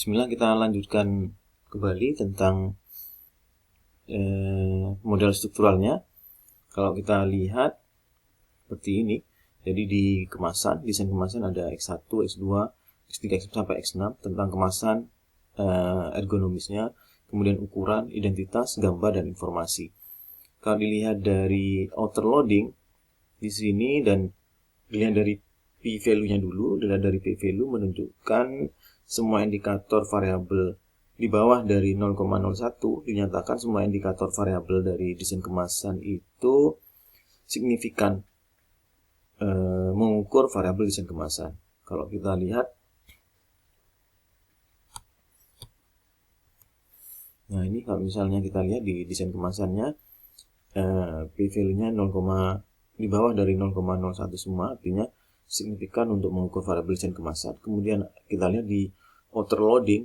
Bismillah, kita lanjutkan kembali tentang model strukturalnya. Kalau kita lihat seperti ini, jadi di kemasan, desain kemasan ada X1, X2, X3, X4 sampai X6 tentang kemasan, ergonomisnya, kemudian ukuran, identitas, gambar, dan informasi. Kalau dilihat dari outer loading di sini dan dilihat dari p-value-nya dulu, dilihat dari p-value menunjukkan semua indikator variabel di bawah dari 0,01 dinyatakan semua indikator variabel dari desain kemasan itu signifikan mengukur variabel desain kemasan. Kalau kita lihat, nah ini kalau misalnya kita lihat di desain kemasannya, p-value-nya di bawah dari 0,01 semua, artinya signifikan untuk mengukur variabel desain kemasan. Kemudian kita lihat di outer loading,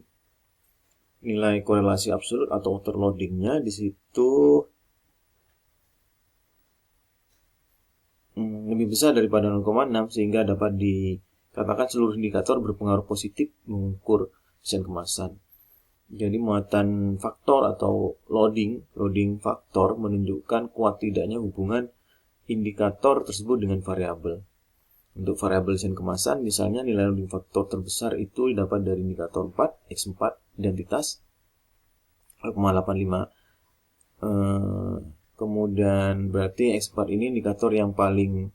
nilai korelasi absolut atau outer loadingnya di situ lebih besar daripada 0,6 sehingga dapat dikatakan seluruh indikator berpengaruh positif mengukur desain kemasan. Jadi muatan faktor atau loading faktor menunjukkan kuat tidaknya hubungan indikator tersebut dengan variabel. Untuk variabel desain kemasan, misalnya nilai loading faktor terbesar itu didapat dari indikator 4, X4, identitas 0,85. Kemudian berarti X4 ini indikator yang paling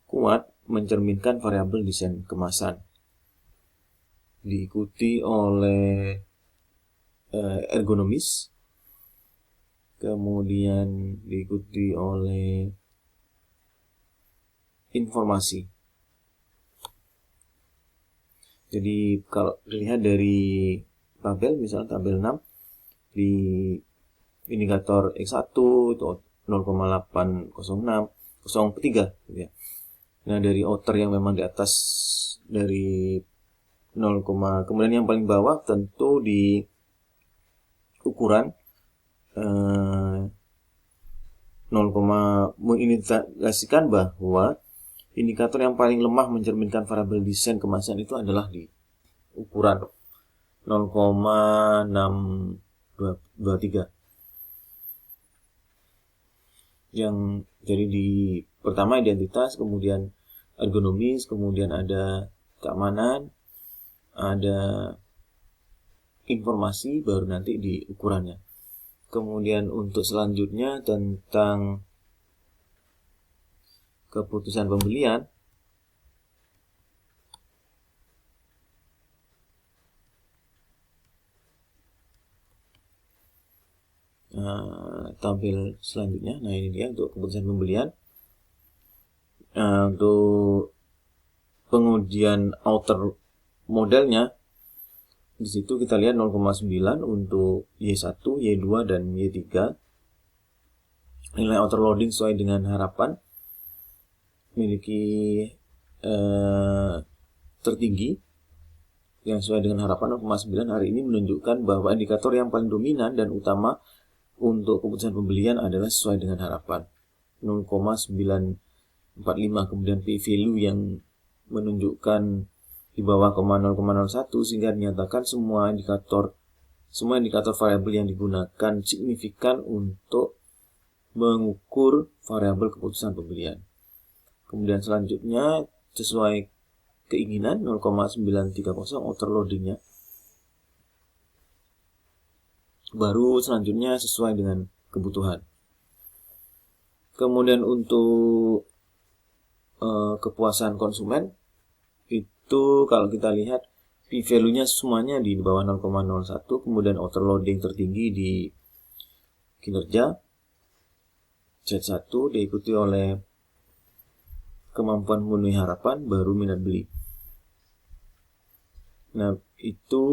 kuat mencerminkan variabel desain kemasan. Diikuti oleh ergonomis, kemudian diikuti oleh informasi. Jadi kalau dilihat dari tabel, misalnya tabel 6, di indikator X1 itu 0,806, ya. Nah, dari outer yang memang di atas dari 0, kemudian yang paling bawah tentu di ukuran 0, mengindikasikan bahwa indikator yang paling lemah mencerminkan variabel desain kemasan itu adalah di ukuran 0,623. Yang jadi di pertama identitas, kemudian ergonomis, kemudian ada keamanan, ada informasi, baru nanti di ukurannya. Kemudian untuk selanjutnya tentang keputusan pembelian, tabel selanjutnya. Nah, ini dia untuk keputusan pembelian. Untuk pengujian outer modelnya, di situ kita lihat 0,9 untuk Y1, Y2, dan Y3. Nilai outer loading sesuai dengan harapan memiliki tertinggi yang sesuai dengan harapan 0,9. Hari ini menunjukkan bahwa indikator yang paling dominan dan utama untuk keputusan pembelian adalah sesuai dengan harapan 0,945. Kemudian p-value yang menunjukkan di bawah 0,01 sehingga dinyatakan semua indikator variabel yang digunakan signifikan untuk mengukur variabel keputusan pembelian. Kemudian selanjutnya sesuai keinginan 0,930 outer loadingnya. Baru selanjutnya sesuai dengan kebutuhan. Kemudian untuk kepuasan konsumen itu kalau kita lihat p-value-nya semuanya di bawah 0,01, kemudian outer loading tertinggi di kinerja Z1 diikuti oleh kemampuan memenuhi harapan, baru minat beli. Nah, itu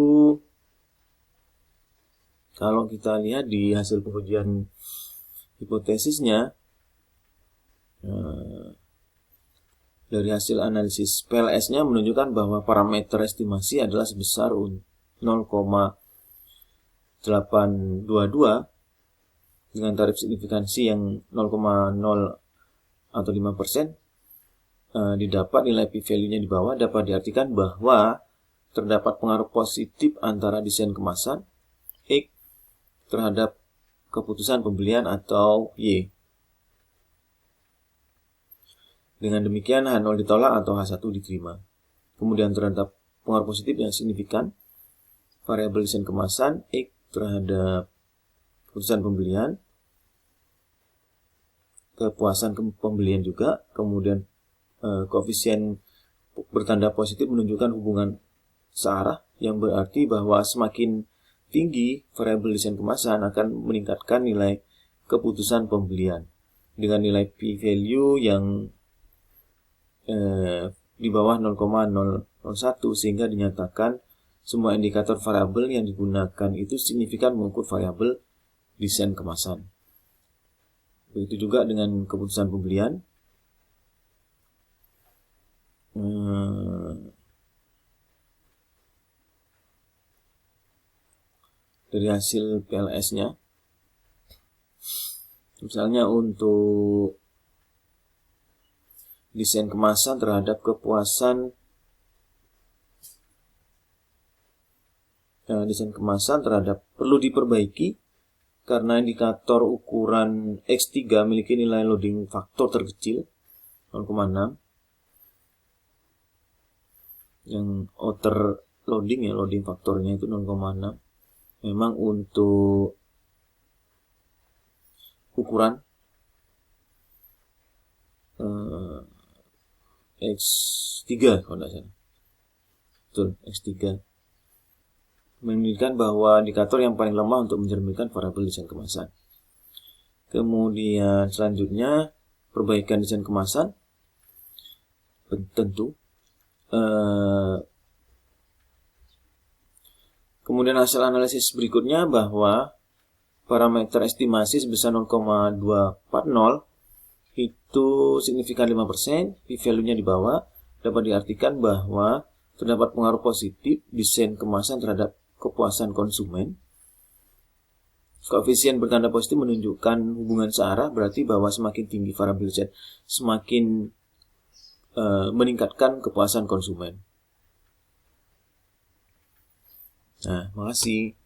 kalau kita lihat di hasil pengujian hipotesisnya, dari hasil analisis PLS-nya menunjukkan bahwa parameter estimasi adalah sebesar 0,822 dengan tarif signifikansi yang 0,0 atau 5%. Didapat nilai p-value-nya di bawah, dapat diartikan bahwa terdapat pengaruh positif antara desain kemasan X terhadap keputusan pembelian atau Y. Dengan demikian H0 ditolak atau H1 diterima. Kemudian terhadap pengaruh positif yang signifikan variabel desain kemasan X terhadap keputusan pembelian, kepuasan pembelian juga, kemudian koefisien bertanda positif menunjukkan hubungan searah yang berarti bahwa semakin tinggi variabel desain kemasan akan meningkatkan nilai keputusan pembelian dengan nilai p-value yang di bawah 0,001 sehingga dinyatakan semua indikator variabel yang digunakan itu signifikan mengukur variabel desain kemasan. Begitu juga dengan keputusan pembelian. Dari hasil PLS-nya, misalnya untuk desain kemasan terhadap kepuasan desain kemasan terhadap perlu diperbaiki karena indikator ukuran X3 memiliki nilai loading faktor terkecil 0,6, yang outer loading ya, loading faktornya itu 0,6. Memang untuk ukuran X3 kalau tidak salah, betul, X3 menunjukkan bahwa indikator yang paling lemah untuk mencerminkan variabel desain kemasan. Kemudian selanjutnya perbaikan desain kemasan tentu. Kemudian hasil analisis berikutnya bahwa parameter estimasi sebesar 0,240 itu signifikan 5%, p-value-nya di bawah, dapat diartikan bahwa terdapat pengaruh positif desain kemasan terhadap kepuasan konsumen. Koefisien bertanda positif menunjukkan hubungan searah, berarti bahwa semakin tinggi variabel desain semakin meningkatkan kepuasan konsumen. Nah, makasih.